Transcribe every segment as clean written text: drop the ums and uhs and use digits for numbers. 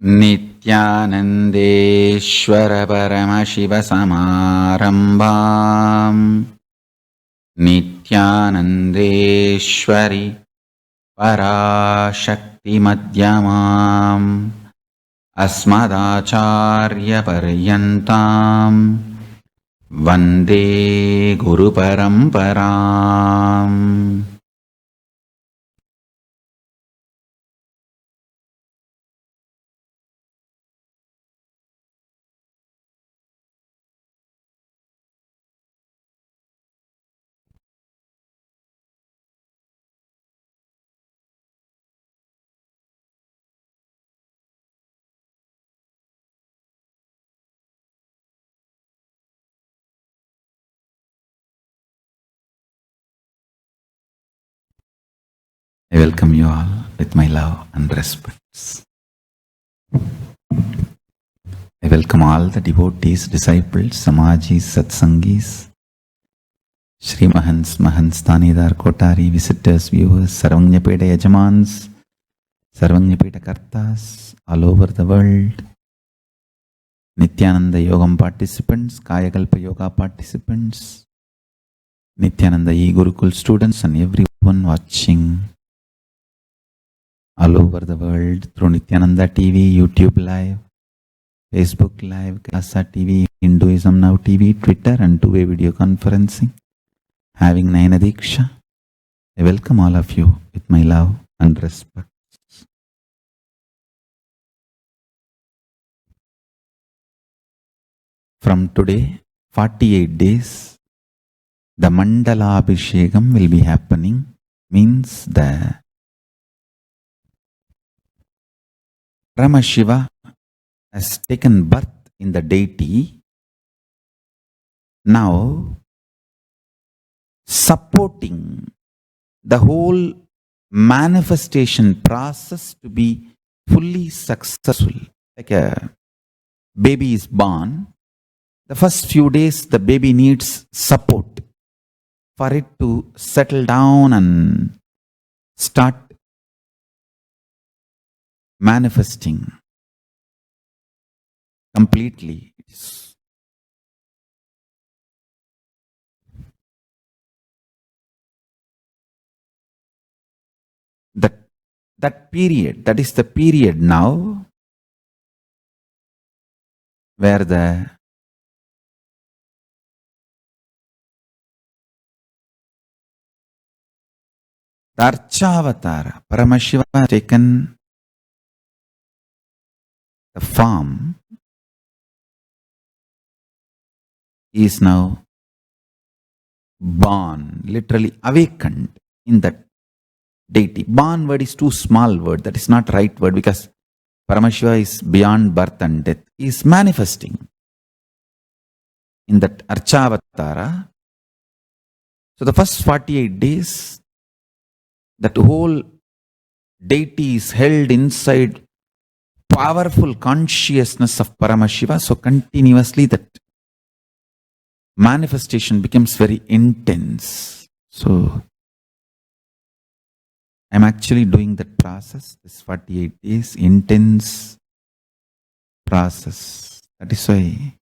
नित्यानन्देश्वर परमशिवसमारम्भाम् नित्यानन्देश्वरि पराशक्तिमध्यमाम् अस्मदाचार्यपर्यन्ताम् वन्दे गुरुपरम्पराम्. I welcome you all with my love and respects. I welcome all the devotees, disciples, Samajis, Satsangis, Shri Mahants, Mahants, Tanidar, Kotari, visitors, viewers, Sarvanyapeta Yajamans, Sarvanyapeta Kartas, all over the world, Nityananda Yogam participants, Kayakalpa Yoga participants, Nityananda E-Gurukul students and everyone watching all over the world through Nityananda TV, YouTube Live, Facebook Live, Kasa TV, Hinduism Now TV, Twitter and two-way video conferencing, having Nayana Diksha. I welcome all of you with my love and respect. From today, 48 days, the Mandala Abhishekam will be happening, means the Paramashiva has taken birth in the deity, now supporting the whole manifestation process to be fully successful. Like a baby is born, the first few days the baby needs support for it to settle down and start manifesting completely. That period, that is the period now where the Archavatara, Paramashiva has taken the form, is now born, literally awakened in that deity. Born word is too small word, that is not right word, because Paramashiva is beyond birth and death. He is manifesting in that Archavatara. So the first 48 days, that whole deity is held inside powerful consciousness of Paramashiva. So continuously that manifestation becomes very intense. So I'm actually doing that process, this 48 days, intense process. That is why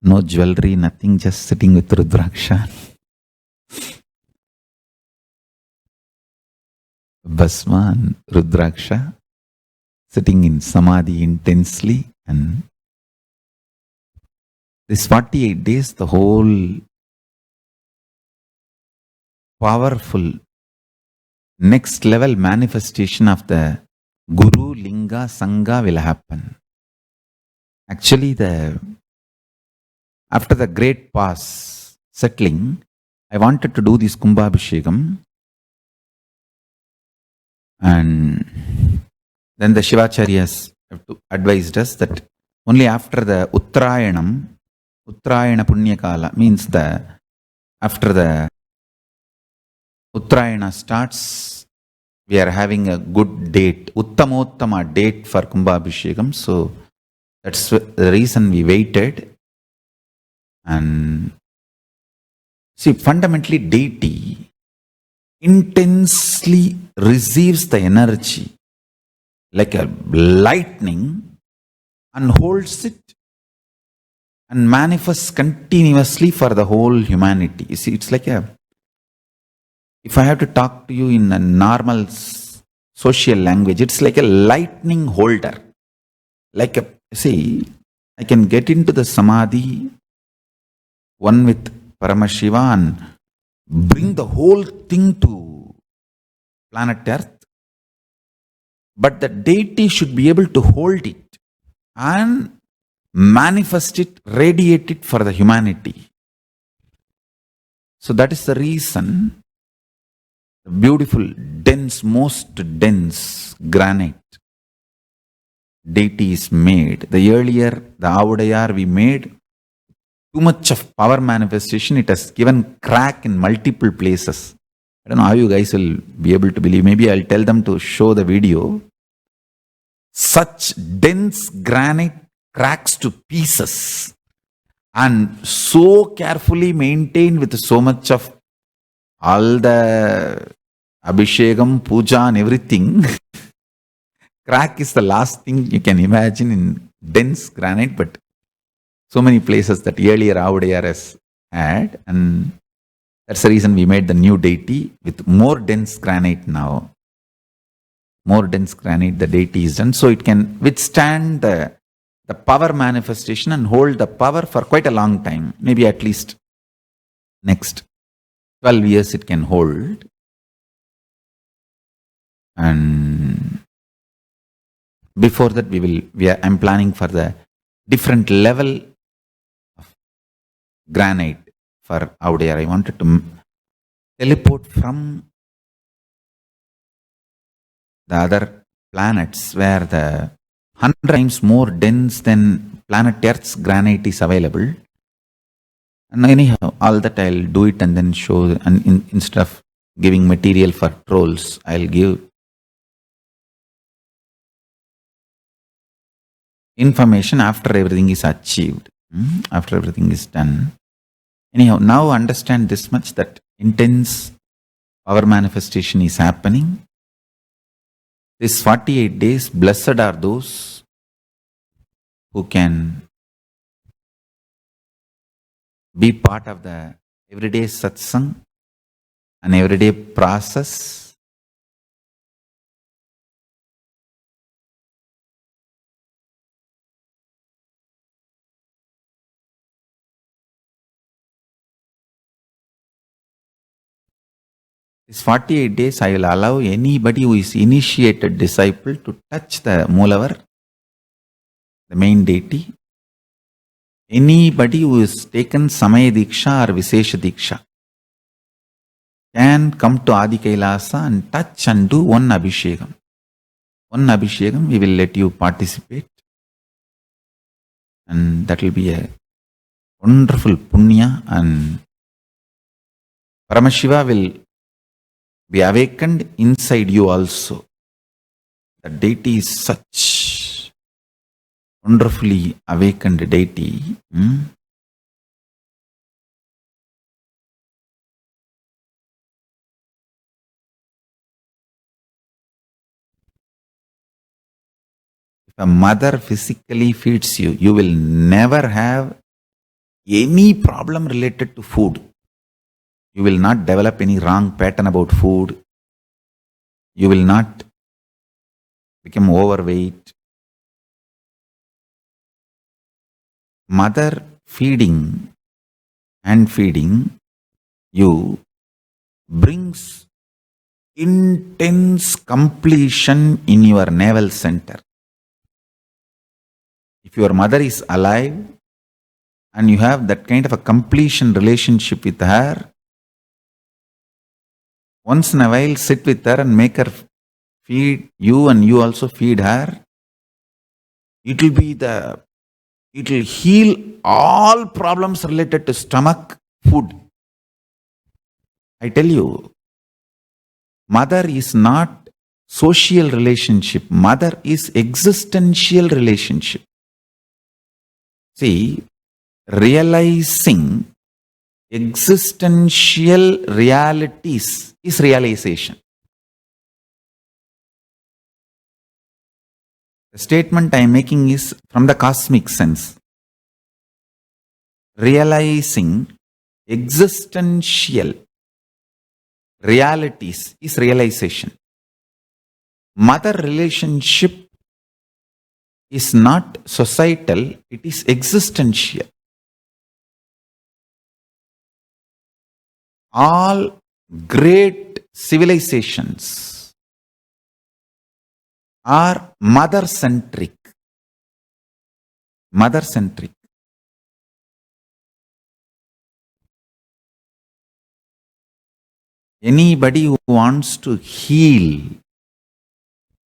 no jewelry, nothing, just sitting with Rudraksha. Bhasma and Rudraksha, sitting in Samadhi intensely, and this 48 days, the whole powerful next level manifestation of the Guru, Linga, Sangha will happen. Actually, after the great pause settling, I wanted to do this Kumbhabhishekam, and then the Shivacharyas have advised us that only after the Uttrayanam, Uttrayana Punyakala, means after the Uttrayana starts, we are having a good date, Uttamottama date for Kumbhabhishekam. So that's the reason we waited. And see, fundamentally deity intensely receives the energy like a lightning and holds it and manifests continuously for the whole humanity. You see, it's like if I have to talk to you in a normal social language, it's like a lightning holder. I can get into the samadhi, one with Paramashiva, and bring the whole thing to planet Earth. But the deity should be able to hold it and manifest it, radiate it for the humanity. So that is the reason the beautiful, dense, most dense granite deity is made. The earlier, the Avudayar we made, too much of power manifestation, it has given crack in multiple places. I don't know how you guys will be able to believe. Maybe I'll tell them to show the video. Such dense granite cracks to pieces and so carefully maintained with so much of all the Abhishekam, Puja and everything. Crack is the last thing you can imagine in dense granite, but so many places that earlier Avudayar has had, and that's the reason we made the new deity with more dense granite now. More dense granite, the deity is done, so it can withstand the power manifestation and hold the power for quite a long time. Maybe at least next 12 years it can hold. And before that I'm planning for the different level of granite for Avudayar. I wanted to teleport from the other planets where the 100 times more dense than planet Earth's granite is available. And anyhow, all that I'll do it and then show, and instead of giving material for trolls, I'll give information after everything is achieved, after everything is done. Anyhow, now understand this much, that intense power manifestation is happening. These 48 days, blessed are those who can be part of the everyday satsang and everyday process. These 48 days, I will allow anybody who is initiated disciple to touch the Moolavar, the main deity. Anybody who is taken Samaya Diksha or Vishesha Diksha can come to Adi Kailasa and touch and do one Abhishekam. One Abhishekam, we will let you participate. And that will be a wonderful punya, and Paramashiva will be awakened inside you also. The deity is such wonderfully awakened deity. If a mother physically feeds you, you will never have any problem related to food. You will not develop any wrong pattern about food. You will not become overweight. Mother feeding and feeding you brings intense completion in your navel center. If your mother is alive and you have that kind of a completion relationship with her, once in a while sit with her and make her feed you and you also feed her. It will heal all problems related to stomach, food. I tell you, mother is not social relationship. Mother is existential relationship. See, realizing existential realities is realization. The statement I am making is from the cosmic sense. Realizing existential realities is realization. Mother relationship is not societal, it is existential. All great civilizations are mother-centric. Mother-centric. Anybody who wants to heal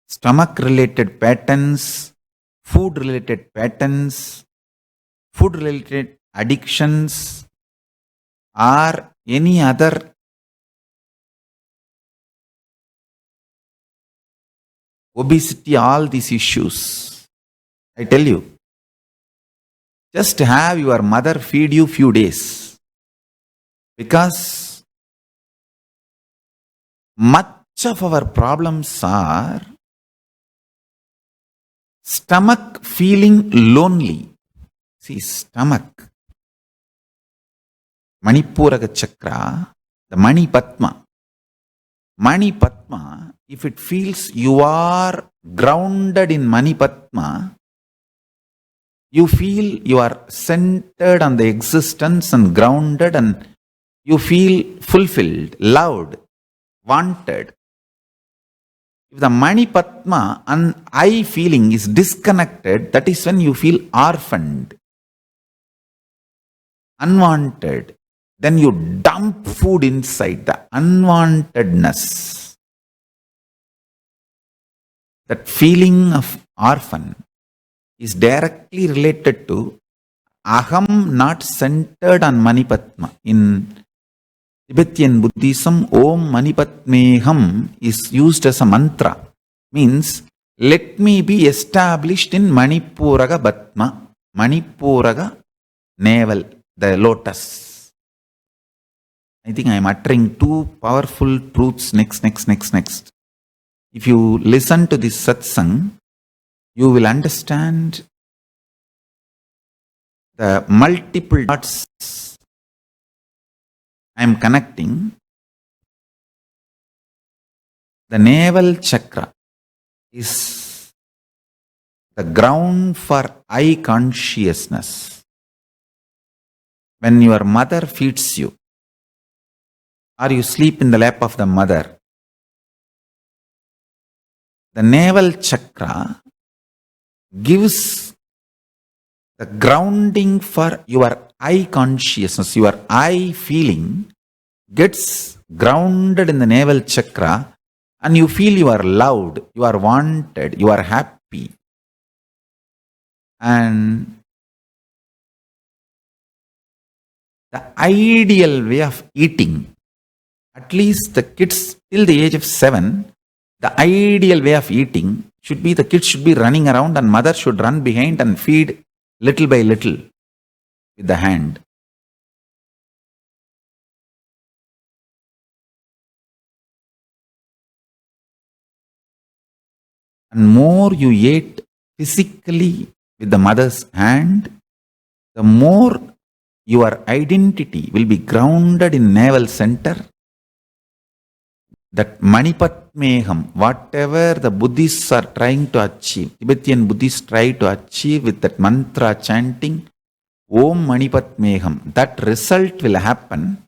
stomach-related patterns, food-related patterns, food-related addictions, or any other obesity, all these issues, I tell you, just have your mother feed you few days, because much of our problems are stomach feeling lonely. See, stomach, Manipuraga chakra, the Mani Padma. Mani Padma, if it feels you are grounded in Mani Padma, you feel you are centered on the existence and grounded, and you feel fulfilled, loved, wanted. If the Mani Padma and I feeling is disconnected, that is when you feel orphaned, unwanted. Then you dump food inside, the unwantedness. That feeling of orphan is directly related to aham not centered on Mani Padma. In Tibetan Buddhism, Om Mani Padmeham is used as a mantra. Means, let me be established in Manipuraga Padma. Manipuraga navel, the lotus. I think I am uttering two powerful truths next. If you listen to this satsang, you will understand the multiple dots I am connecting. The navel chakra is the ground for I consciousness. When your mother feeds you, or you sleep in the lap of the mother, the navel chakra gives the grounding for your I consciousness. Your I feeling gets grounded in the navel chakra, and you feel you are loved, you are wanted, you are happy. And the ideal way of eating, at least the kids till the age of 7, the ideal way of eating should be the kids should be running around and mother should run behind and feed little by little with the hand. And more you ate physically with the mother's hand, the more your identity will be grounded in navel center. That Manipadmeham, whatever the Buddhists are trying to achieve, Tibetan Buddhists try to achieve with that mantra chanting, Om Manipadmeham, that result will happen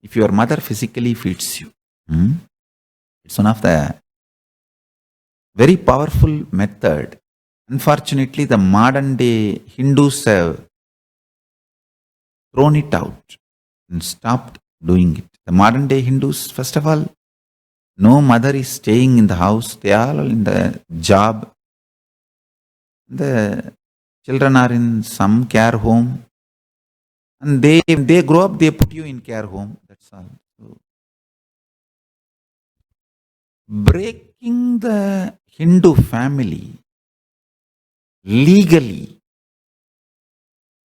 if your mother physically feeds you. It's one of the very powerful method. Unfortunately, the modern day Hindus have thrown it out and stopped doing it. The modern day Hindus, first of all, no mother is staying in the house. They are all in the job. The children are in some care home. And they grow up, they put you in care home. That's all. So, breaking the Hindu family legally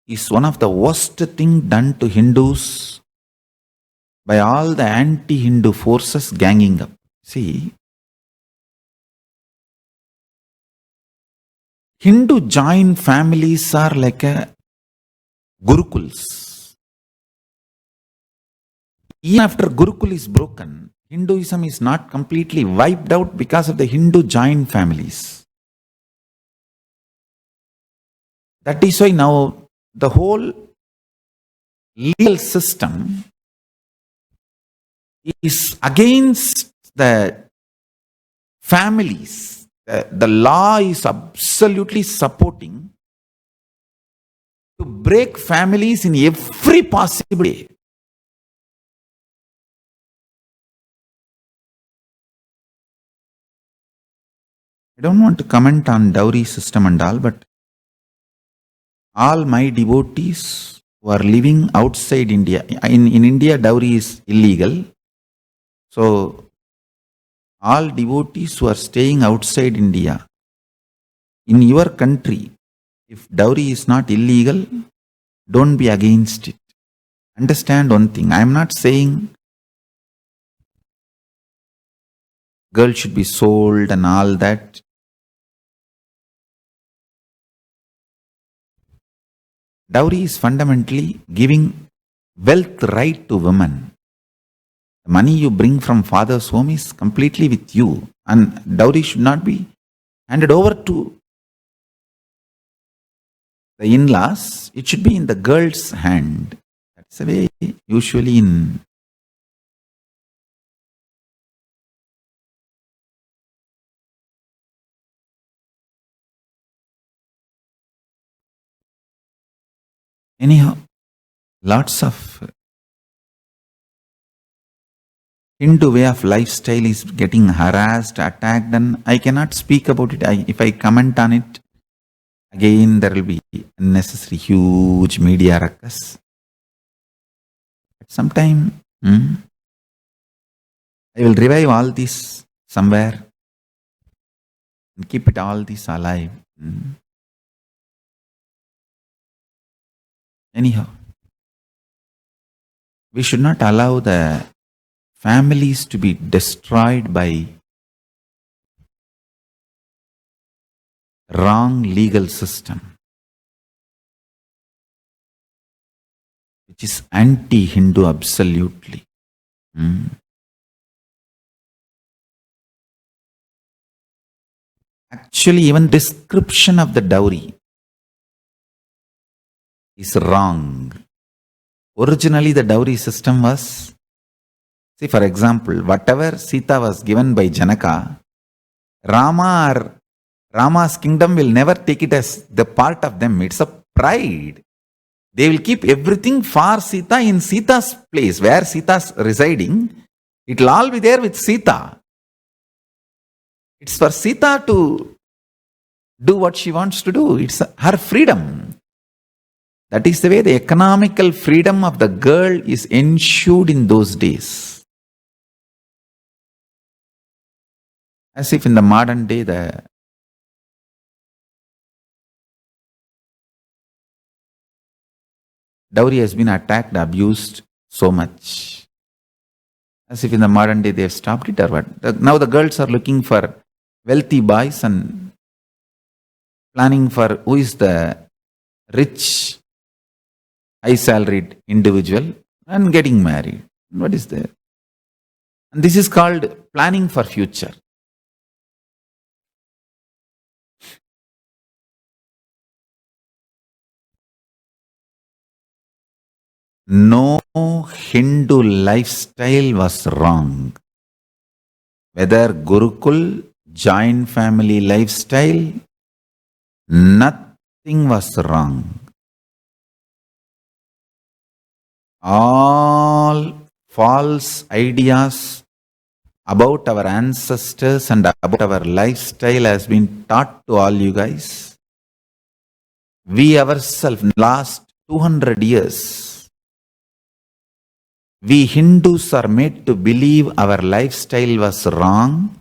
is one of the worst thing done to Hindus by all the anti-Hindu forces ganging up. See, Hindu joint families are like a Gurukuls. Even after Gurukul is broken, Hinduism is not completely wiped out because of the Hindu joint families. That is why now the whole legal system is against the families. The law is absolutely supporting to break families in every possible way. I don't want to comment on dowry system and all, but all my devotees who are living outside India, in India dowry is illegal. So all devotees who are staying outside India, in your country, if dowry is not illegal, don't be against it. Understand one thing, I am not saying girl should be sold and all that. Dowry is fundamentally giving wealth right to women. The money you bring from father's home is completely with you, and dowry should not be handed over to the in-laws. It should be in the girl's hand. That's the way usually in anyhow, lots of Hindu way of lifestyle is getting harassed, attacked, and I cannot speak about it. If I comment on it, again there will be unnecessary huge media ruckus. At some time, I will revive all this somewhere and keep it all this alive. Anyhow, we should not allow the families to be destroyed by wrong legal system, which is anti-Hindu absolutely. Actually, even description of the dowry is wrong. Originally, the dowry system was, see, for example, whatever Sita was given by Janaka, Rama or Rama's kingdom will never take it as the part of them. It's a pride. They will keep everything for Sita in Sita's place, where Sita's residing. It will all be there with Sita. It's for Sita to do what she wants to do. It's her freedom. That is the way the economical freedom of the girl is ensured in those days. As if in the modern day, the dowry has been attacked, abused so much. As if in the modern day they have stopped it or what. Now the girls are looking for wealthy boys and planning for who is the rich, high salaried individual and getting married. What is there? And this is called planning for future. No Hindu lifestyle was wrong. Whether Gurukul, joint family lifestyle, nothing was wrong. All false ideas about our ancestors and about our lifestyle has been taught to all you guys. We ourselves, last 200 years, we Hindus are made to believe our lifestyle was wrong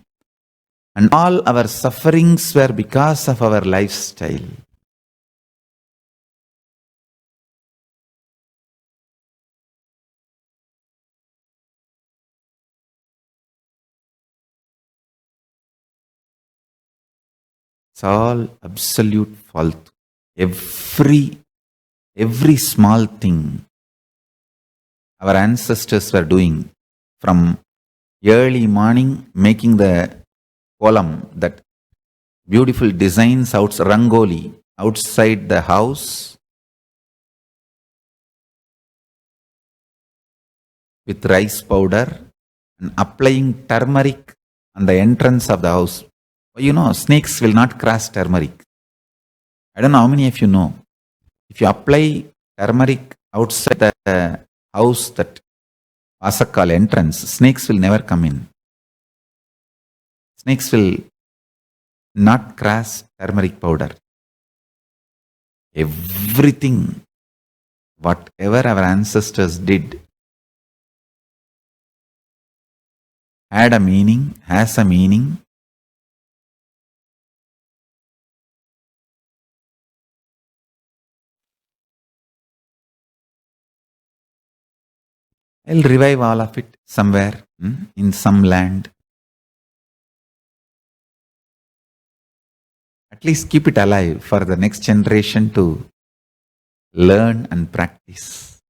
and all our sufferings were because of our lifestyle. It's all absolute fault. Every small thing our ancestors were doing, from early morning making the column, that beautiful designs rangoli outside the house with rice powder, and applying turmeric on the entrance of the house. Snakes will not cross turmeric. I don't know how many of you know. If you apply turmeric outside the house, that Vasakal entrance, snakes will never come in. Snakes will not cross turmeric powder. Everything, whatever our ancestors did, had a meaning, has a meaning. I'll revive all of it somewhere in some land. At least keep it alive for the next generation to learn and practice.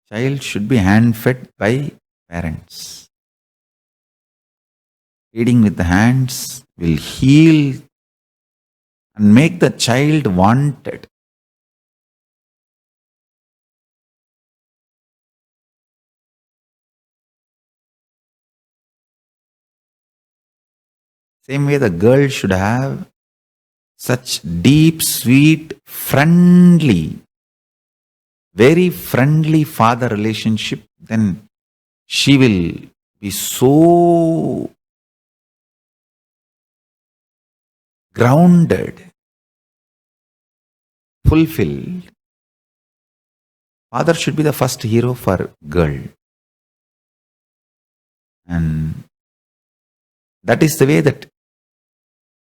Child should be hand-fed by parents. Feeding with the hands will heal and make the child wanted. Same way the girl should have such deep, sweet, friendly, very friendly father relationship, then she will be so grounded, fulfilled. Father should be the first hero for girl. And that is the way that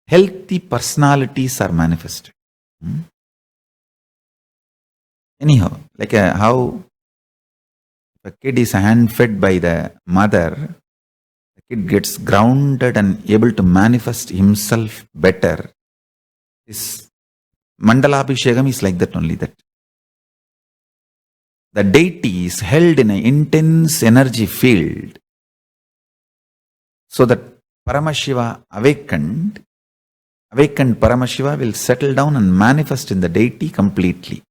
healthy personalities are manifested. Anyhow, like how a kid is hand-fed by the mother, the kid gets grounded and able to manifest himself better. This Mandalabhishekam is like that only, that the deity is held in an intense energy field, so that Paramashiva awakened Paramashiva will settle down and manifest in the deity completely.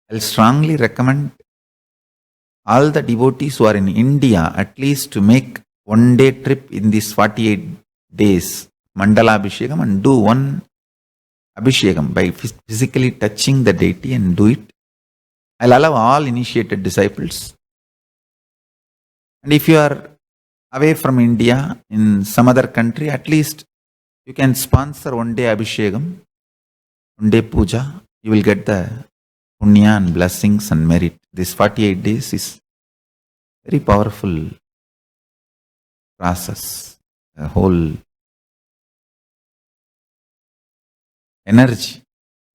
I'll strongly recommend all the devotees who are in India at least to make one-day trip in these 48 days Mandala Abhishekam and do one Abhishekam by physically touching the deity and do it. I'll allow all initiated disciples. And if you are away from India in some other country, at least you can sponsor one-day Abhishekam, one-day puja. You will get the punya and blessings and merit. This 48 days is very powerful process. The whole energy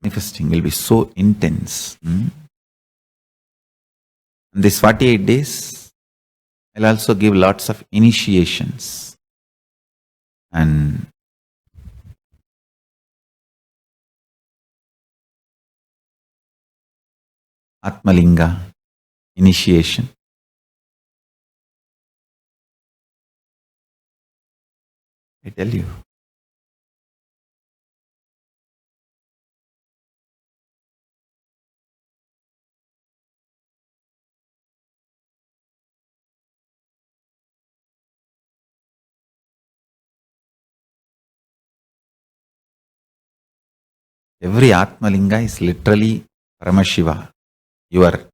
manifesting will be so intense. And this 48 days, I'll also give lots of initiations. And Atmalinga initiation. I tell you. Every Atmalinga is literally Paramashiva, your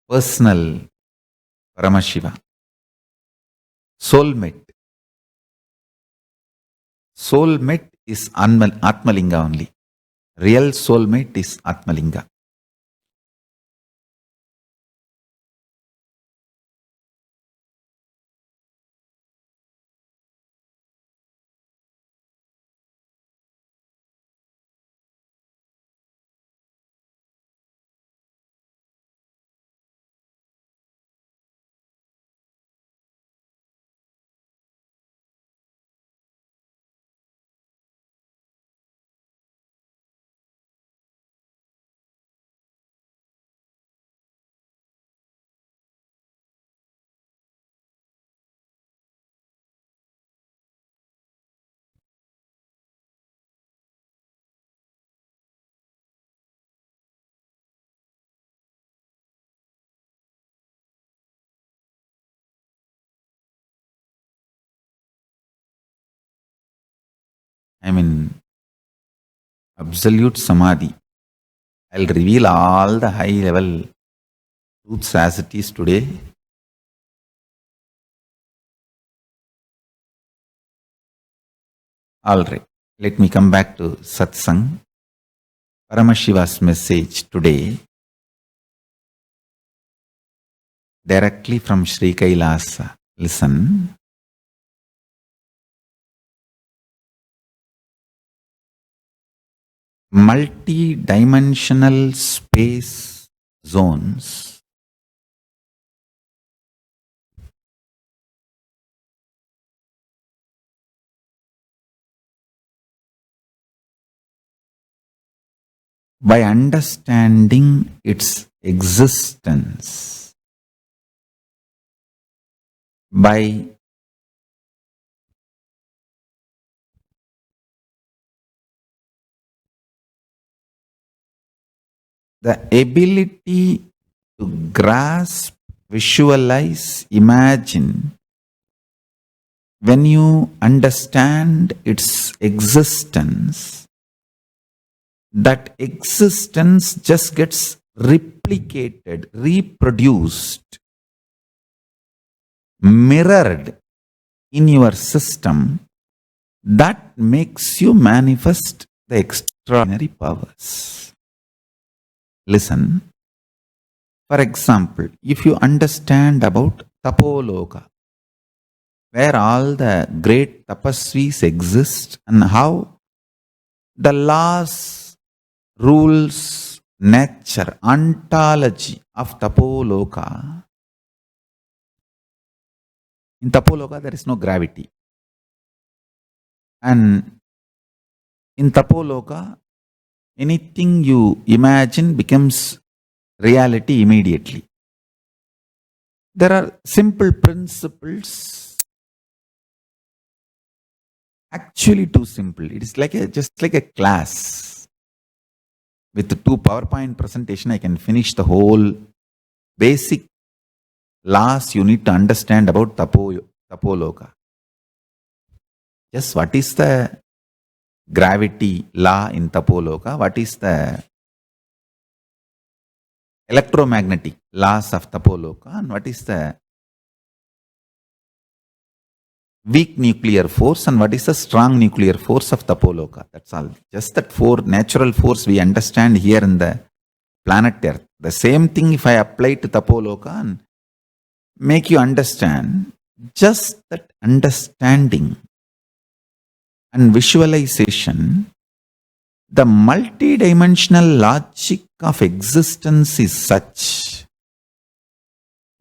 personal Paramashiva. Soulmate. Soulmate is Atmalinga only. Real soulmate is Atmalinga. I mean, absolute samadhi. I'll reveal all the high level truths as it is today. All right, let me come back to satsang. Paramashiva's message today, directly from Sri Kailasa. Listen. Multi-dimensional space zones by understanding its existence, by the ability to grasp, visualize, imagine. When you understand its existence, that existence just gets replicated, reproduced, mirrored in your system. That makes you manifest the extraordinary powers. Listen. For example, if you understand about Tapoloka, where all the great tapasvis exist and how the laws, rules, nature, ontology of Tapoloka. In Tapoloka, there is no gravity. And in Tapoloka, anything you imagine becomes reality immediately. There are simple principles, actually too simple. It is like just like a class. With the 2 PowerPoint presentation, I can finish the whole basic laws you need to understand about Tapoloka. Just what is the gravity law in Tapoloka? What is the electromagnetic laws of Tapoloka? And what is the weak nuclear force and what is the strong nuclear force of Tapoloka? That's all. Just that 4 natural force we understand here in the planet Earth. The same thing if I apply to Tapoloka and make you understand, just that understanding and visualization, the multidimensional logic of existence is such.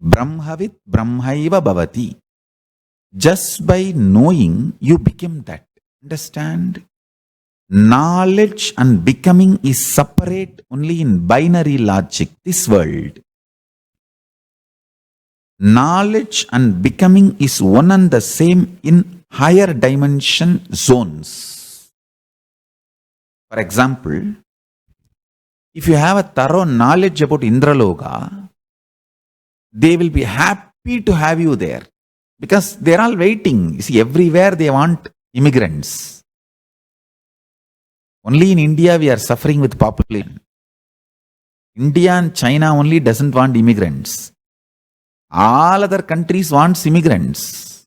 Brahmavit Brahmaiva Bhavati. Just by knowing, you become that. Understand? Knowledge and becoming is separate only in binary logic, this world. Knowledge and becoming is one and the same in higher dimension zones. For example, if you have a thorough knowledge about Indraloka, they will be happy to have you there because they're all waiting. You see, everywhere they want immigrants. Only in India we are suffering with population. India and China only doesn't want immigrants. All other countries want immigrants.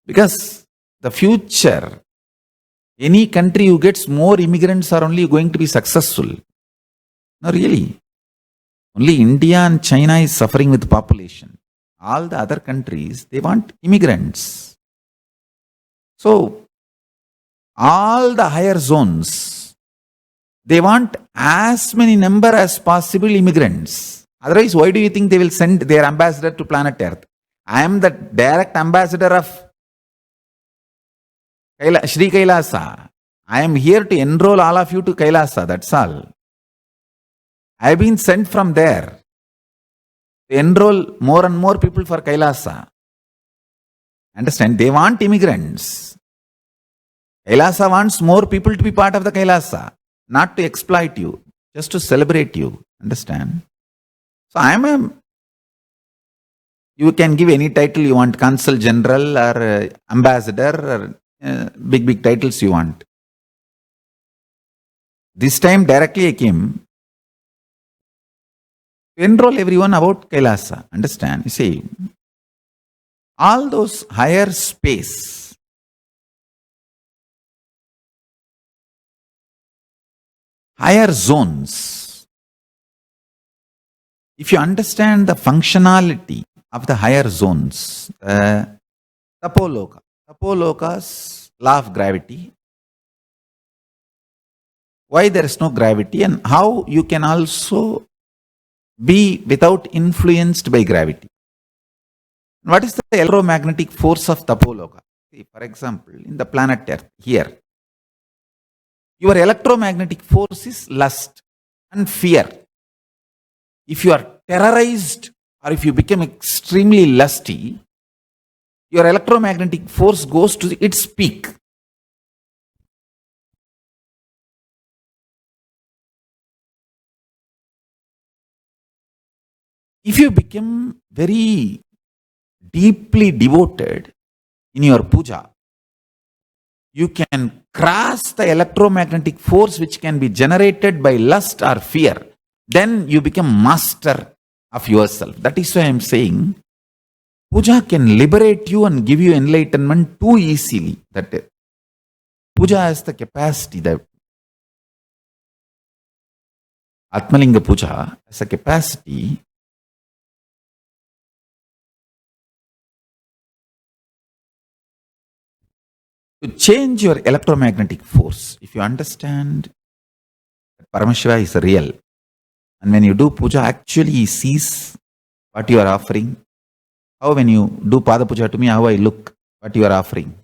Because the future, any country who gets more immigrants are only going to be successful. No, really. Only India and China is suffering with population. All the other countries, they want immigrants. So, all the higher zones, they want as many number as possible immigrants. Otherwise, why do you think they will send their ambassador to planet Earth? I am the direct ambassador of Sri Kailasa. I am here to enroll all of you to Kailasa, that's all. I have been sent from there to enroll more and more people for Kailasa. Understand? They want immigrants. Kailasa wants more people to be part of the Kailasa, not to exploit you, just to celebrate you. Understand? So you can give any title you want, consul general or ambassador or big titles you want. This time directly I came to enroll everyone about Kailasa. Understand? You see, all those higher space, higher zones, if you understand the functionality of the higher zones, Tapoloka's law of gravity, why there is no gravity, and how you can also be without influenced by gravity. What is the electromagnetic force of Tapoloka? See, for example, in the planet Earth, here, your electromagnetic force is lust and fear. If you are terrorized or if you become extremely lusty, your electromagnetic force goes to its peak. If you become very deeply devoted in your puja, you can cross the electromagnetic force which can be generated by lust or fear. Then you become master of yourself. That is why I am saying puja can liberate you and give you enlightenment too easily. That puja has the capacity, that Atmalinga puja has a capacity to change your electromagnetic force. If you understand that Paramashiva is real, and when you do puja, actually he sees what you are offering. How when you do Pada Puja to me, how I look, what you are offering.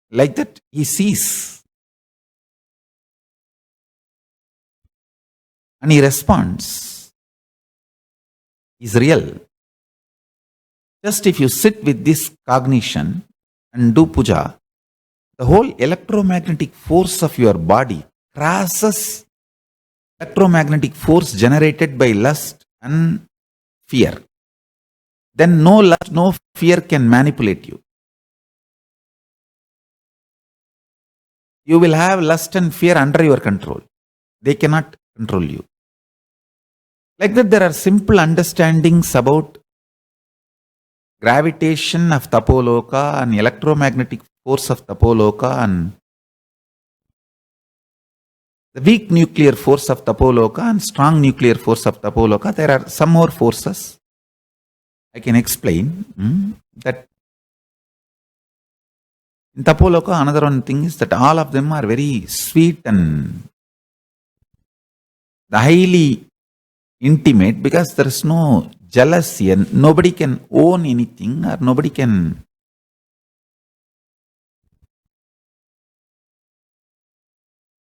Like that, he sees. And he responds. He's real. Just if you sit with this cognition and do puja, the whole electromagnetic force of your body crosses electromagnetic force generated by lust and fear. Then no lust, no fear can manipulate you. You will have lust and fear under your control. They cannot control you. Like that, there are simple understandings about gravitation of Tapoloka and electromagnetic force of Tapoloka and the weak nuclear force of Tapoloka and strong nuclear force of Tapoloka. There are some more forces I can explain. That in Tapoloka, another one thing is that all of them are very sweet and highly intimate, because there is no jealousy and nobody can own anything, or nobody can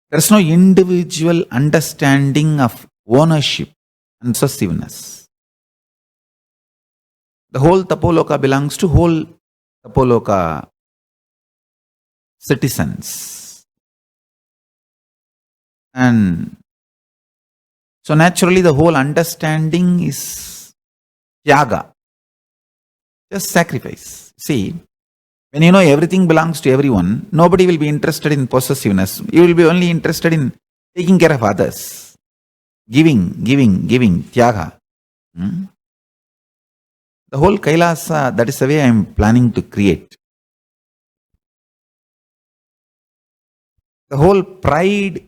there is no individual understanding of ownership and possessiveness. The whole Tapoloka belongs to whole Tapoloka citizens. And so naturally the whole understanding is Tyaga, just sacrifice. See, when you know everything belongs to everyone, nobody will be interested in possessiveness. You will be only interested in taking care of others. Giving, Tyaga. The whole Kailasa, that is the way I am planning to create. The whole pride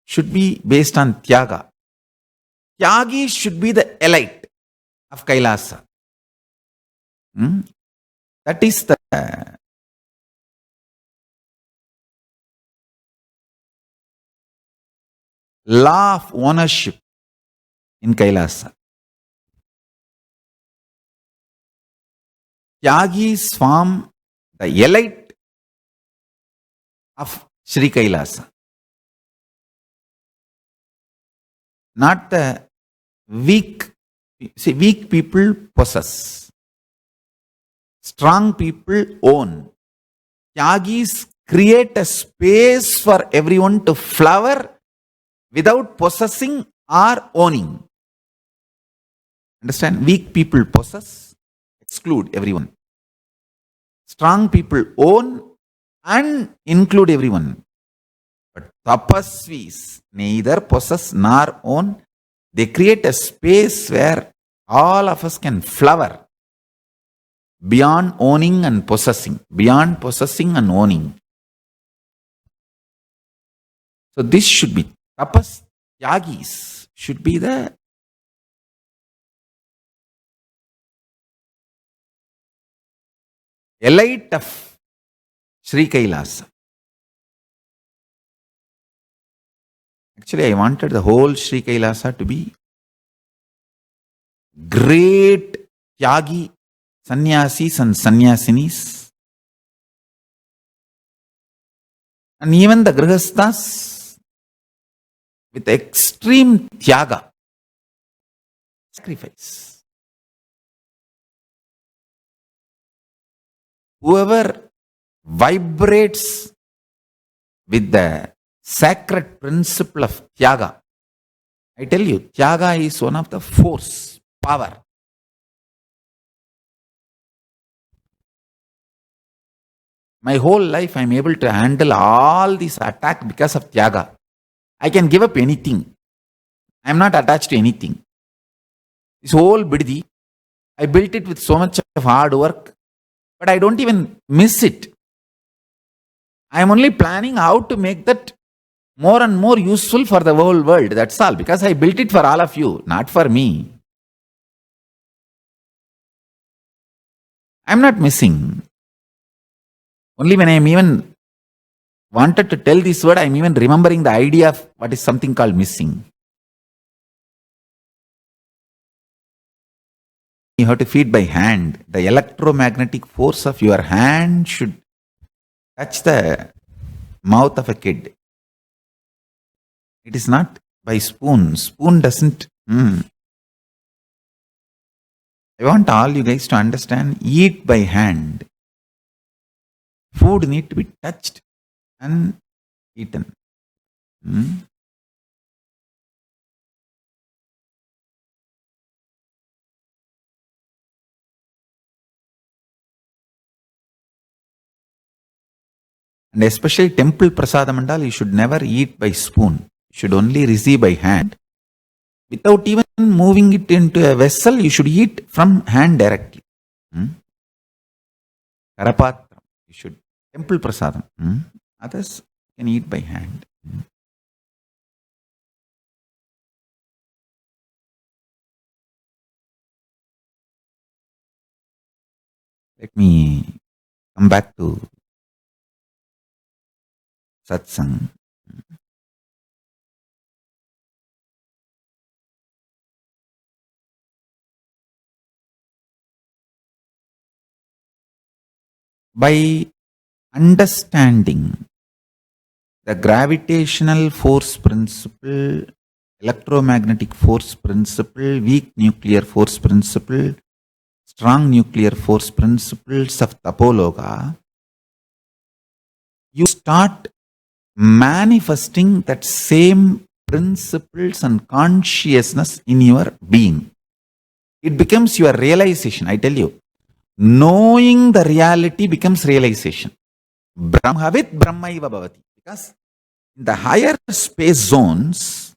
should be based on Tyaga. Tyagi should be the elite of Kailasa. That is the law of ownership in Kailasa. Tyagis form the elite of Sri Kailasa. Not the weak. See, weak people possess. Strong people own. Tyagis create a space for everyone to flower without possessing or owning. Understand? Weak people possess, exclude everyone. Strong people own, and include everyone. But tapasvis neither possess nor own. They create a space where all of us can flower beyond owning and possessing, beyond possessing and owning. So this should be tapas yagis should be the elite of Sri Kailasa. Actually, I wanted the whole Sri Kailasa to be great Tyagi sannyasis and sannyasinis. And even the grihasthas with extreme tyaga, sacrifice. Whoever vibrates with the sacred principle of tyaga, I tell you, tyaga is one of the force, power. My whole life I am able to handle all these attacks because of tyaga. I can give up anything. I am not attached to anything. This whole biddi, I built it with so much of hard work, but I don't even miss it. I am only planning how to make that more and more useful for the whole world. That's all. Because I built it for all of you, not for me. I am not missing. Only when I am even wanted to tell this word, I am even remembering the idea of what is something called missing. You have to feed by hand. The electromagnetic force of your hand should touch the mouth of a kid. It is not by spoon. Spoon doesn't. I want all you guys to understand, eat by hand. Food need to be touched and eaten. And especially temple prasadamandal, you should never eat by spoon. You should only receive by hand. Without even moving it into a vessel, you should eat from hand directly. Karapatra, you should. Temple prasadam. Others can eat by hand. Let me come back to satsang. By understanding the gravitational force principle, electromagnetic force principle, weak nuclear force principle, strong nuclear force principles of Tapoloka, you start manifesting that same principles and consciousness in your being. It becomes your realization, I tell you. Knowing the reality becomes realization. Brahmavit Brahmaiva Bhavati. Because in the higher space zones,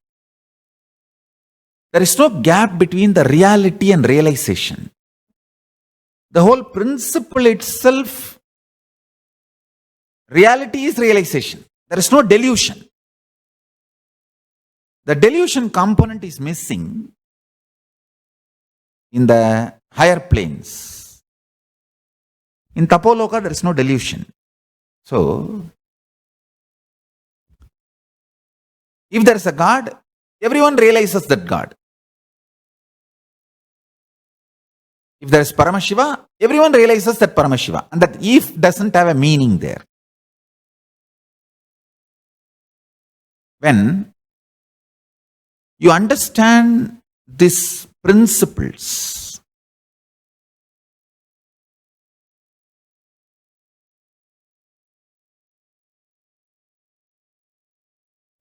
there is no gap between the reality and realization. The whole principle itself, reality is realization. There is no delusion. The delusion component is missing in the higher planes. In Tapoloka, there is no delusion. So, if there is a God, everyone realizes that God. If there is Paramashiva, everyone realizes that Paramashiva. And that if doesn't have a meaning there. When you understand these principles,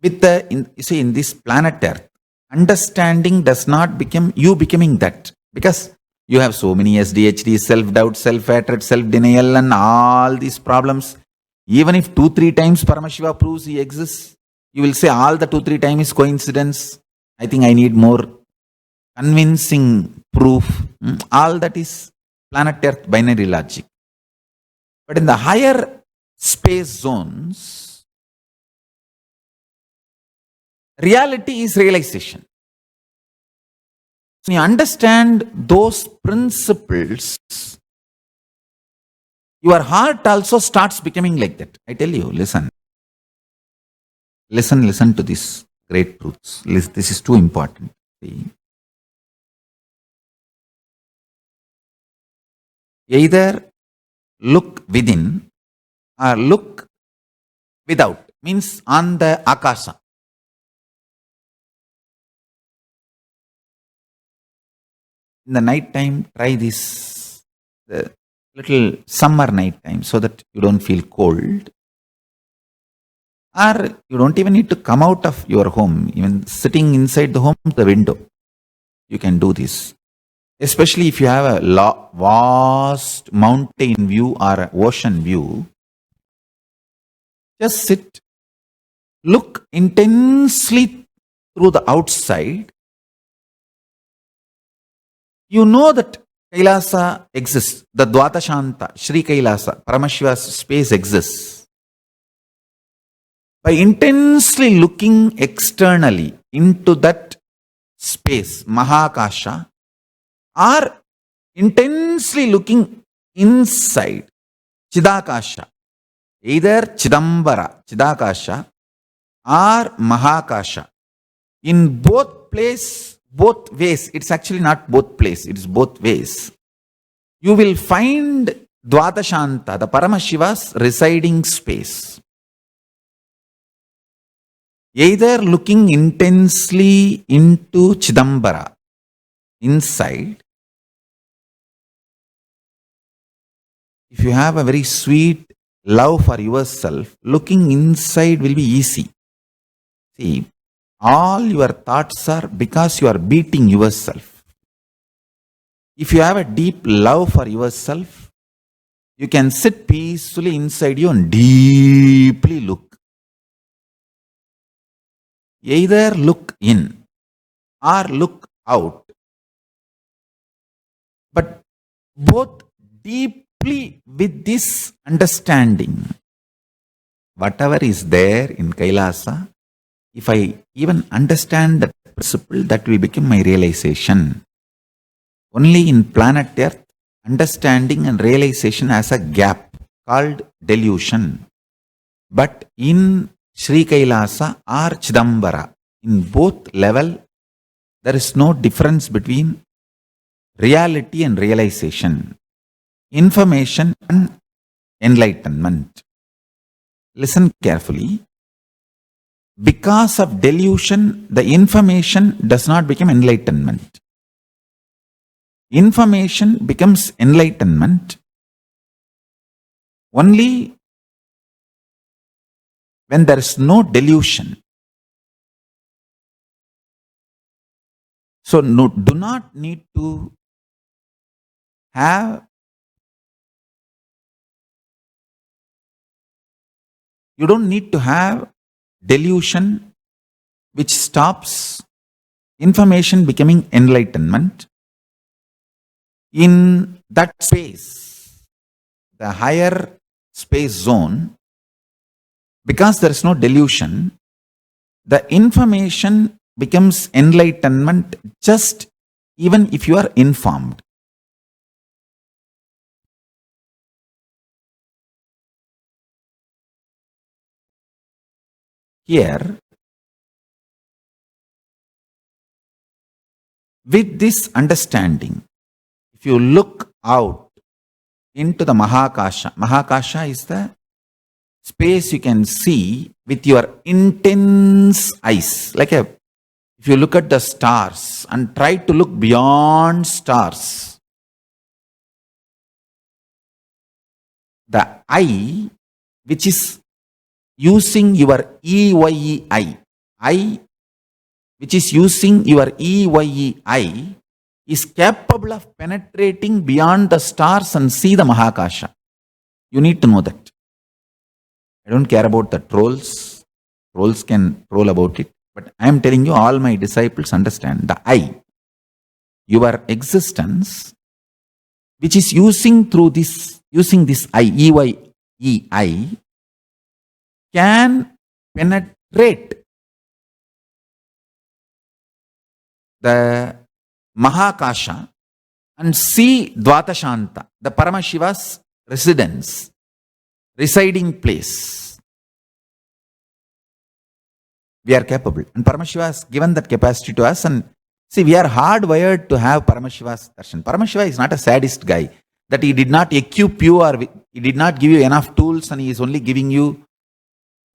with in this planet Earth, understanding does not become you becoming that. Because you have so many SDHD, self-doubt, self-hatred, self-denial and all these problems. Even if 2-3 times Paramashiva proves he exists, you will say all the 2-3 times is coincidence. I think I need more convincing proof. All that is planet Earth binary logic. But in the higher space zones, reality is realization. So you understand those principles, your heart also starts becoming like that. I tell you, listen to these great truths. This is too important. See? Either look within or look without, means on the akasha. In the night time, try this, the little summer night time, so that you don't feel cold. Or you don't even need to come out of your home, even sitting inside the home, the window. You can do this. Especially if you have a vast mountain view or ocean view, just sit, look intensely through the outside. You know that Kailasa exists, the Dvatashanta, Sri Kailasa, Paramashiva's space exists. By intensely looking externally into that space, Mahakasha, or intensely looking inside, Chidakasha, either Chidambara, Chidakasha, or Mahakasha. In both ways, it's actually not both place, it is both ways. You will find Dvatashanta, the Paramashiva's residing space. Either looking intensely into Chidambara, inside. If you have a very sweet love for yourself, looking inside will be easy. See, all your thoughts are because you are beating yourself. If you have a deep love for yourself, you can sit peacefully inside you and deeply look. Either look in or look out. But both deeply with this understanding. Whatever is there in Kailasa, if I even understand that principle, that will become my realization. Only in planet Earth, understanding and realization has a gap called delusion. But in Sri Kailasa or Chidambara, in both level, there is no difference between reality and realization, information and enlightenment. Listen carefully. Because of delusion, the information does not become enlightenment. Information becomes enlightenment only when there is no delusion. So do not need to have, you don't need to have delusion which stops information becoming enlightenment. In that space, the higher space zone, because there is no delusion, the information becomes enlightenment just even if you are informed. Here, with this understanding, if you look out into the Mahakasha, Mahakasha is the space you can see with your intense eyes. If you look at the stars and try to look beyond stars, the eye, which is using your EYE eye, which is using your EYE eye, is capable of penetrating beyond the stars and see the Mahakasha. You need to know that. I don't care about the trolls. Trolls can troll about it. But I am telling you, all my disciples understand the I, your existence, which is using this I, EYEI, can penetrate the Mahakasha and see Dvatashanta, the Paramashiva's residence, residing place. We are capable. And Paramashiva has given that capacity to us. And see, we are hardwired to have Paramashiva's darshan. Paramashiva is not a sadist guy, that he did not equip you or he did not give you enough tools and he is only giving you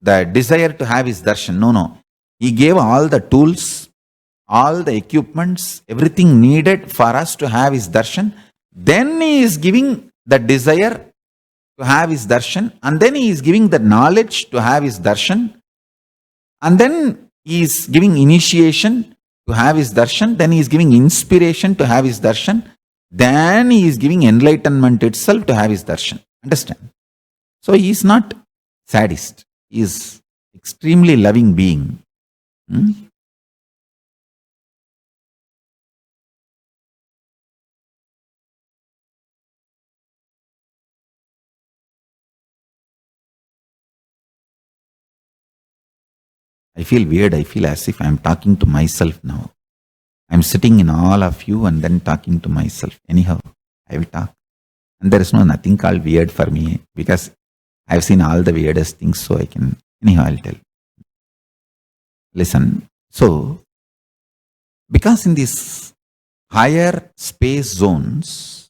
the desire to have his darshan. No. He gave all the tools, all the equipments, everything needed for us to have his darshan. Then he is giving the desire to have his darshan, and then he is giving the knowledge to have his darshan, and then he is giving initiation to have his darshan, then he is giving inspiration to have his darshan, then he is giving enlightenment itself to have his darshan. Understand? So he is not sadist. He is extremely loving being. I feel weird. I feel as if I am talking to myself now. I am sitting in all of you and then talking to myself. Anyhow, I will talk. And there is nothing called weird for me because I have seen all the weirdest things, so I can. Anyhow, I'll tell. Listen. So, because in these higher space zones,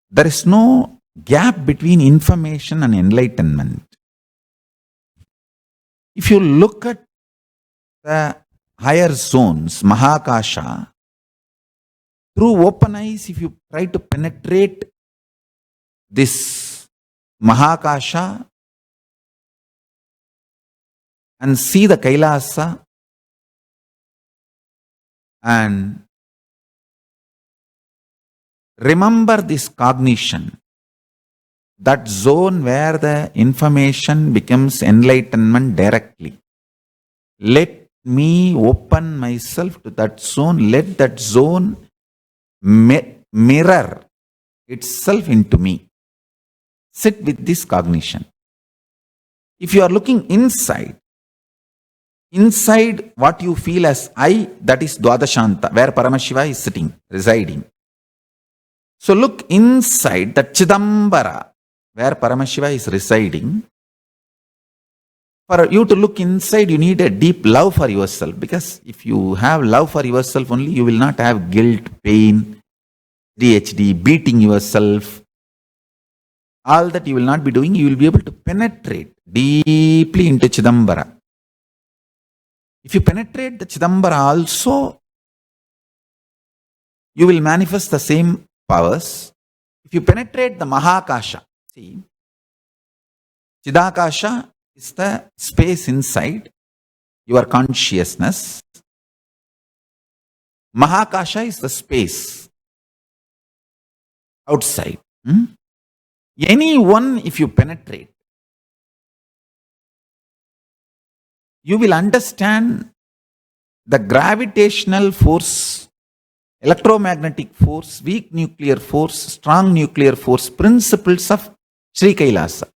there is no gap between information and enlightenment. If you look at the higher zones, Mahakasha, through open eyes, if you try to penetrate this Mahakasha and see the Kailasa and remember this cognition, that zone where the information becomes enlightenment directly. Let me open myself to that zone. Let that zone mirror itself into me. Sit with this cognition. If you are looking inside what you feel as I, that is Dwadashanta, where Paramashiva is sitting, residing. So look inside that Chidambara, where Paramashiva is residing. For you to look inside, you need a deep love for yourself, because if you have love for yourself only, you will not have guilt, pain, ADHD, beating yourself. All that you will not be doing. You will be able to penetrate deeply into Chidambara. If you penetrate the Chidambara also, you will manifest the same powers. If you penetrate the Mahakasha, see, Chidakasha is the space inside your consciousness. Mahakasha is the space outside. Any one, if you penetrate, you will understand the gravitational force, electromagnetic force, weak nuclear force, strong nuclear force, principles of Sri Kailasa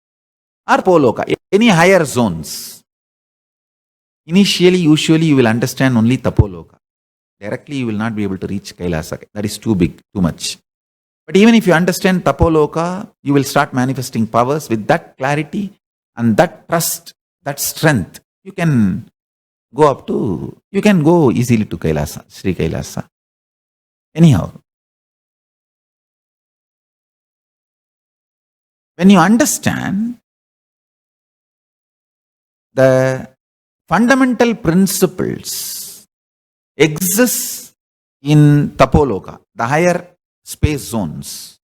or Tapoloka, any higher zones. Initially, usually you will understand only Tapoloka. Directly you will not be able to reach Kailasa. That is too big, too much. But even if you understand Tapoloka, you will start manifesting powers with that clarity and that trust, that strength. You can go easily to Kailasa, Sri Kailasa. Anyhow, when you understand the fundamental principles exist in Tapoloka, the higher space zones,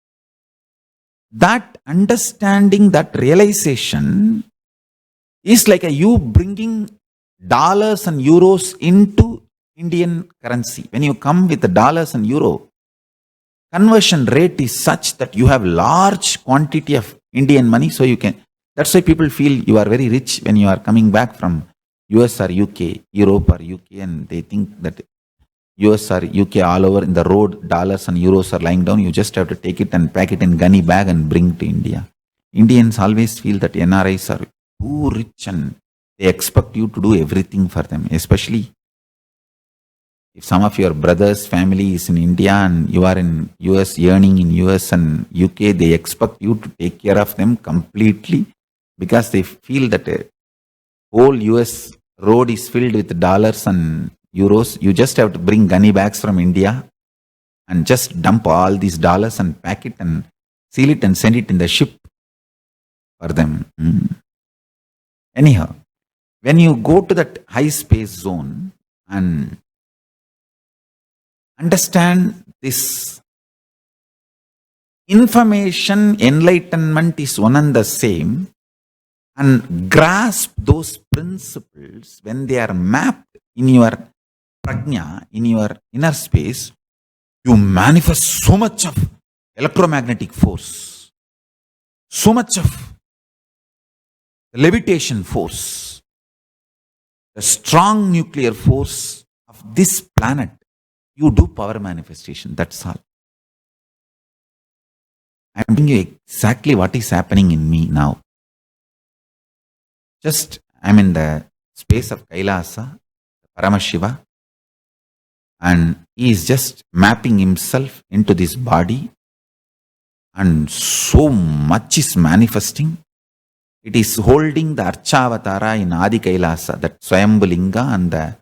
that understanding, that realization is like you bringing dollars and euros into Indian currency. When you come with the dollars and euro, conversion rate is such that you have large quantity of Indian money, so you can, That's why people feel you are very rich when you are coming back from US or UK, Europe or UK, and they think that US or UK all over in the road, dollars and euros are lying down. You just have to take it and pack it in gunny bag and bring it to India. Indians always feel that NRIs are too rich and they expect you to do everything for them, especially if some of your brother's family is in India and you are in US, earning in US and UK, they expect you to take care of them completely because they feel that a whole US road is filled with dollars and euros. You just have to bring gunny bags from India and just dump all these dollars and pack it and seal it and send it in the ship for them. Anyhow, when you go to that high space zone and understand this information, enlightenment is one and the same, and grasp those principles when they are mapped in your prajna, in your inner space, you manifest so much of electromagnetic force, so much of levitation force, the strong nuclear force of this planet. You do power manifestation, that's all. I'm telling you exactly what is happening in me now. Just, I'm in the space of Kailasa, Paramashiva, and he is just mapping himself into this body, and so much is manifesting. It is holding the Archavatara in Adi Kailasa, that Swayambhulinga and the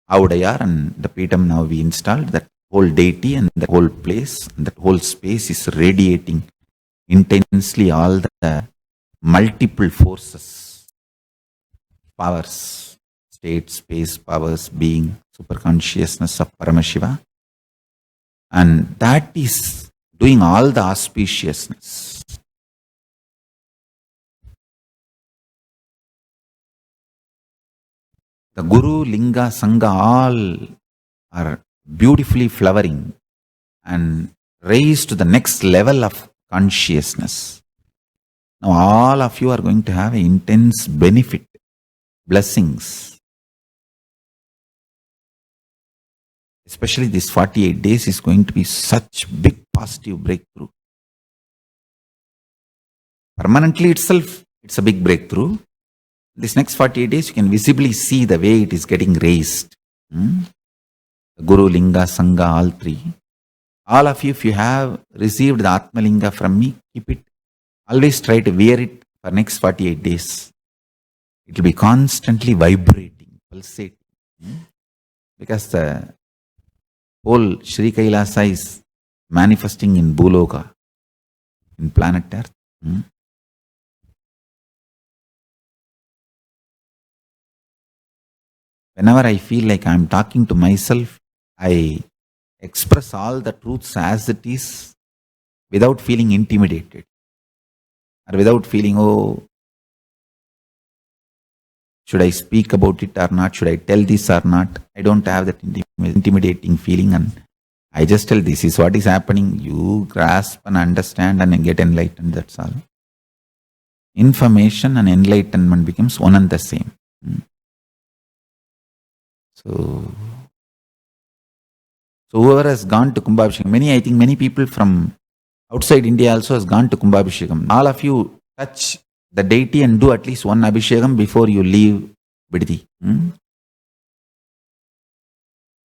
Audayar and the Peetam now we installed, that whole deity and the whole place, and that whole space is radiating intensely all the multiple forces, powers, state, space, powers, being, superconsciousness of Paramashiva. And that is doing all the auspiciousness. The Guru, Linga, Sangha all are beautifully flowering and raised to the next level of consciousness. Now all of you are going to have an intense benefit, blessings. Especially this 48 days is going to be such big positive breakthrough. Permanently itself, it's a big breakthrough. This next 48 days, you can visibly see the way it is getting raised. Guru, Linga, Sangha, all three. All of you, if you have received the Atma Linga from me, keep it. Always try to wear it for next 48 days. It will be constantly vibrating, pulsating. Because the whole Sri Kailasa is manifesting in Bhuloka, in planet Earth. Whenever I feel like I'm talking to myself, I express all the truths as it is without feeling intimidated or without feeling, oh, should I speak about it or not? Should I tell this or not? I don't have that intimidating feeling, and I just tell this is what is happening. You grasp and understand and get enlightened, that's all. Information and enlightenment becomes one and the same. So whoever has gone to Kumbhabhishekam, I think many people from outside India also has gone to Kumbhabhishekam. All of you touch the deity and do at least one Abhishekam before you leave Biddi.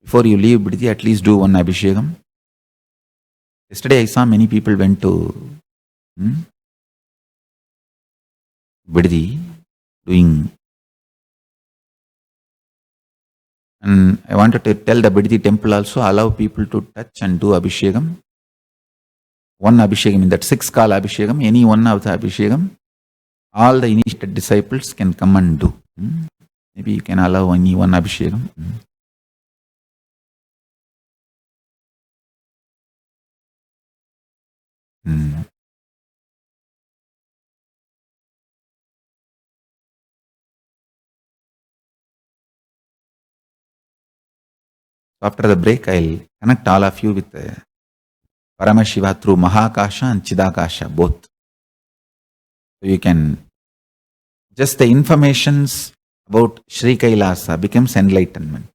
Before you leave Biddi, at least do one Abhishekam. Yesterday I saw many people went to Biddi doing. And I wanted to tell the Biddi temple also, allow people to touch and do Abhishekam. One Abhishekam, in that 6 Kala Abhishekam, any one of the Abhishekam, all the initiated disciples can come and do. Maybe you can allow only one Abhishekam. After the break, I'll connect all of you with Paramashiva through Mahakasha and Chidakasha, both. So you can, just the informations about Sri Kailasa becomes enlightenment.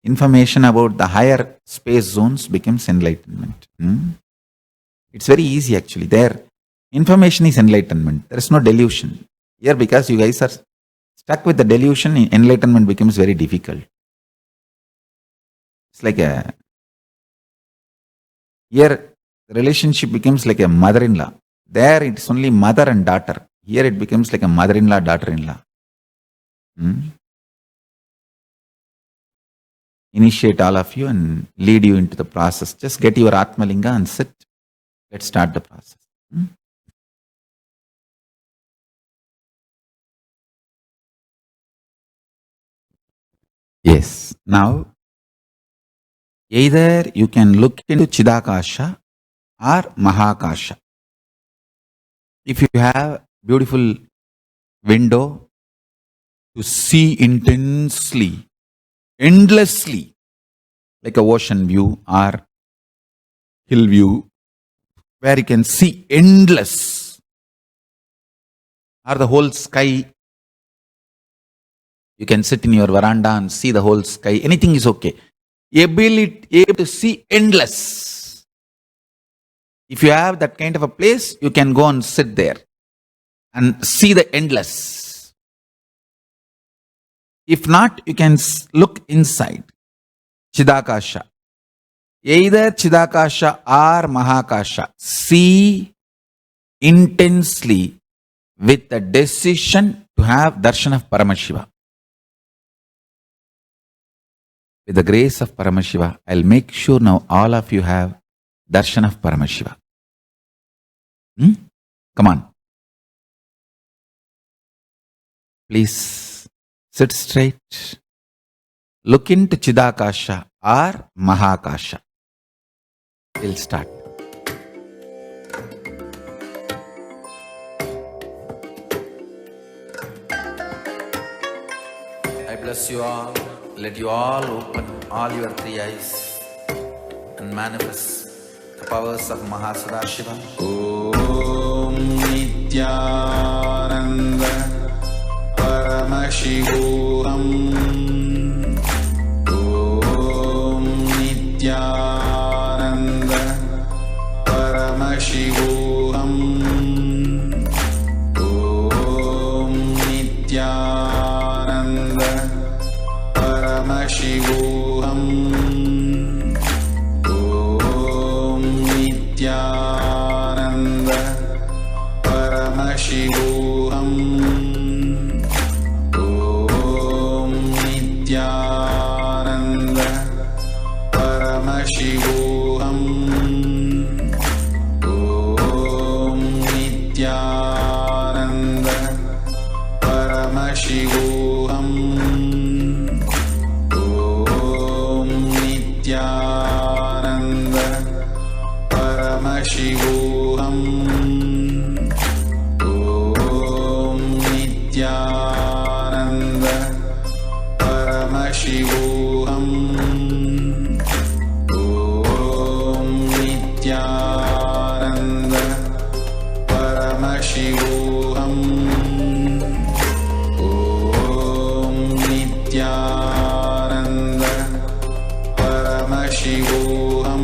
Information about the higher space zones becomes enlightenment. It's very easy actually. There, information is enlightenment. There is no delusion. Here, because you guys are stuck with the delusion, enlightenment becomes very difficult. It's like here, the relationship becomes like a mother-in-law. There, it's only mother and daughter. Here, it becomes like a mother-in-law, daughter-in-law. Initiate all of you and lead you into the process. Just get your Atmalinga and sit. Let's start the process. Yes. Now, either you can look into Chidakasha or Mahakasha. If you have beautiful window to see intensely, endlessly, like a ocean view or hill view, where you can see endless, or the whole sky, you can sit in your veranda and see the whole sky, anything is okay. Able to see endless. If you have that kind of a place, you can go and sit there and see the endless. If not, you can look inside. Chidakasha. Either Chidakasha or Mahakasha. See intensely with the decision to have darshan of Paramashiva. With the grace of Paramashiva, I'll make sure now all of you have darshan of Paramashiva. Come on. Please sit straight. Look into Chidakasha or Mahakasha. We'll start. I bless you all. Let you all open all your three eyes and manifest the powers of Mahasadashiva. Om Nityananda Paramashivoham. Om Nityananda Paramashivoham. Om Nityananda Paramashivoham. Om Nityananda Paramashivoham. Om Nityananda Paramashivoham. Om Nityananda Paramashivoham. Om Nityananda Paramashivoham. Om Nityananda Paramashivoham. Om Nityananda Paramashivoham. Om Nityananda Paramashivoham. Om Nityananda Paramashivoham. Om Nityananda Paramashivoham.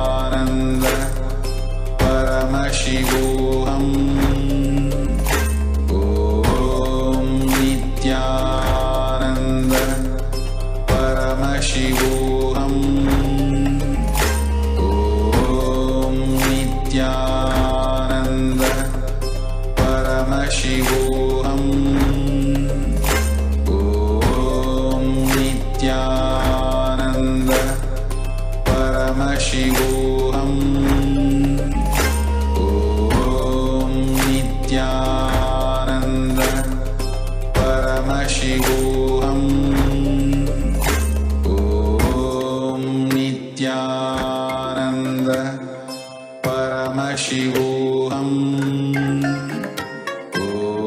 Om Nityananda Paramashivoham. Om Nityananda Paramashivoham. Om Nityananda Paramashivoham. Om Nityananda Paramashivoham. Om Nityananda Paramashivoham. Om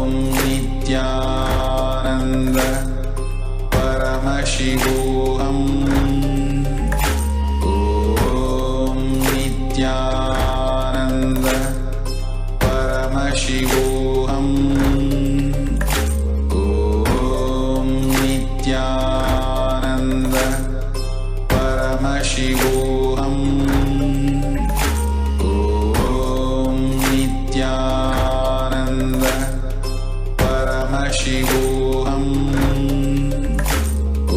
परमशिवोऽहम्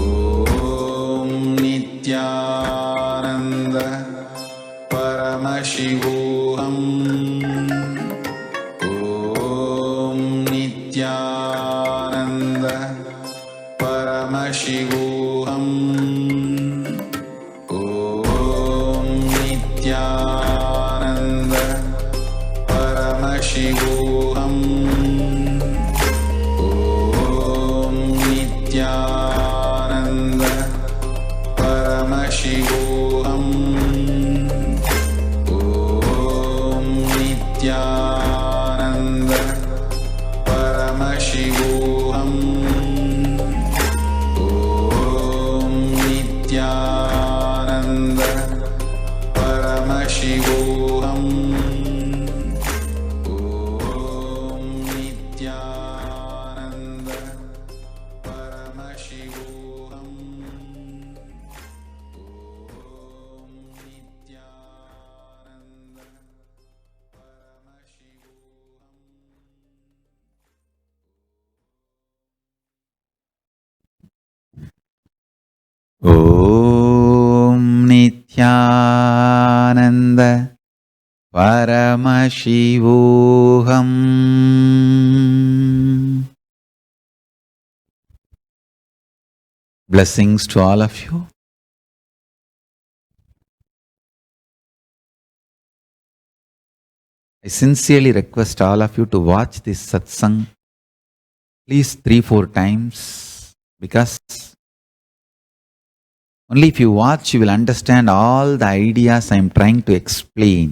ॐ नित्यानन्द परमशिवोऽहम् ॐ नित्यानन्द परमशिवोऽहम् ॐ नित्यानन्द परमशिवोऽहम् ॐ नित्यानन्द परमशिवोऽहम् ॐ नित्यानन्द परमशिवोऽहम् ॐ नित्यानन्द परमशिवोऽहम् ॐ नित्यानन्द परमशिवोऽहम् ॐ नित्यानन्द परमशिवोऽहम् Blessings to all of you. I sincerely request all of you to watch this satsang at least 3-4 times, because only if you watch you will understand all the ideas I am trying to explain.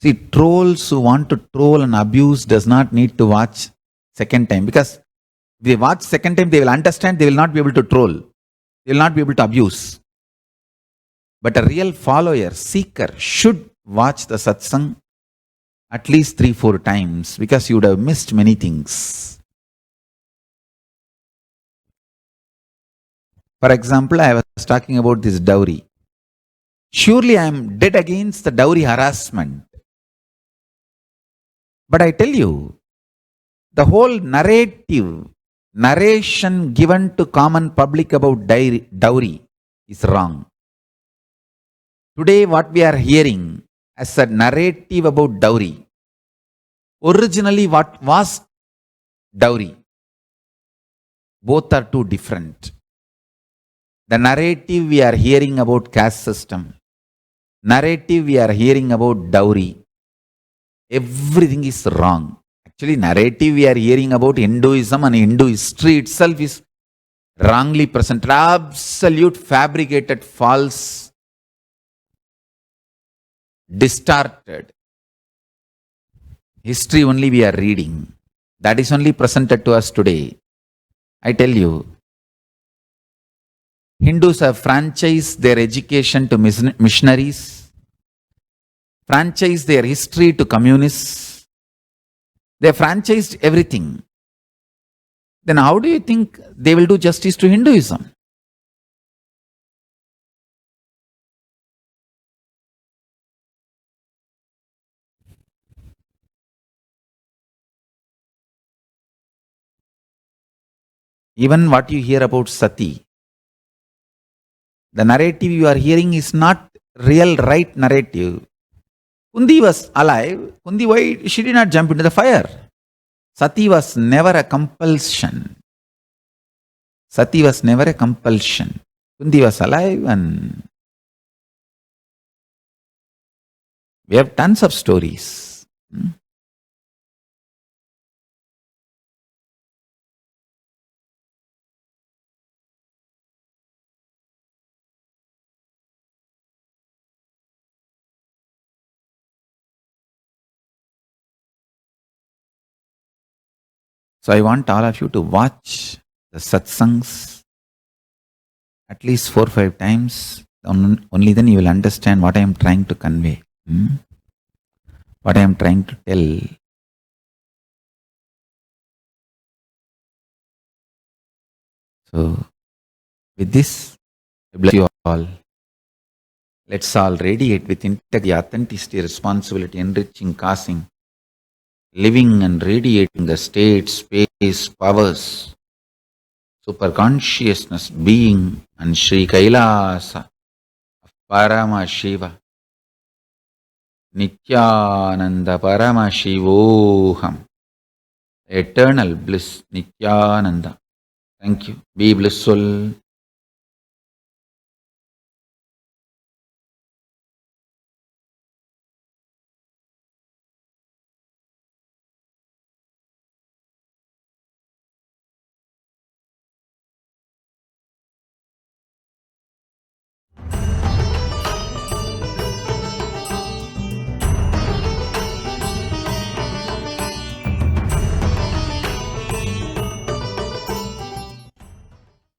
See, trolls who want to troll and abuse does not need to watch second time, because if they watch second time they will understand, they will not be able to troll, they will not be able to abuse. But a real follower, seeker should watch the satsang at least 3-4 times, because you would have missed many things. For example, I was talking about this dowry. Surely I am dead against the dowry harassment. But I tell you, the whole narration given to common public about dowry is wrong. Today what we are hearing as a narrative about dowry, originally what was dowry? Both are too different. The narrative we are hearing about caste system, narrative we are hearing about dowry, everything is wrong. Actually, narrative we are hearing about Hinduism and Hindu history itself is wrongly presented, absolute fabricated, false, distorted history only we are reading. That is only presented to us today. I tell you, Hindus have franchised their education to missionaries, franchised their history to communists. They franchised everything. Then how do you think they will do justice to Hinduism? Even what you hear about Sati, the narrative you are hearing is not real, right narrative. Kundi was alive. Kundi, why she did not jump into the fire? Sati was never a compulsion. Sati was never a compulsion. Kundi was alive, and we have tons of stories. So I want all of you to watch the satsangs at least 4-5 times. Only then you will understand what I am trying to convey, what I am trying to tell. So with this, I bless you all. Let's all radiate with integrity, authenticity, responsibility, enriching, causing living and radiating the state, space, powers, super consciousness, being, and Sri Kailasa, Parama Shiva, Nityananda Parama Shivoham, eternal bliss, Nityananda. Thank you. Be blissful.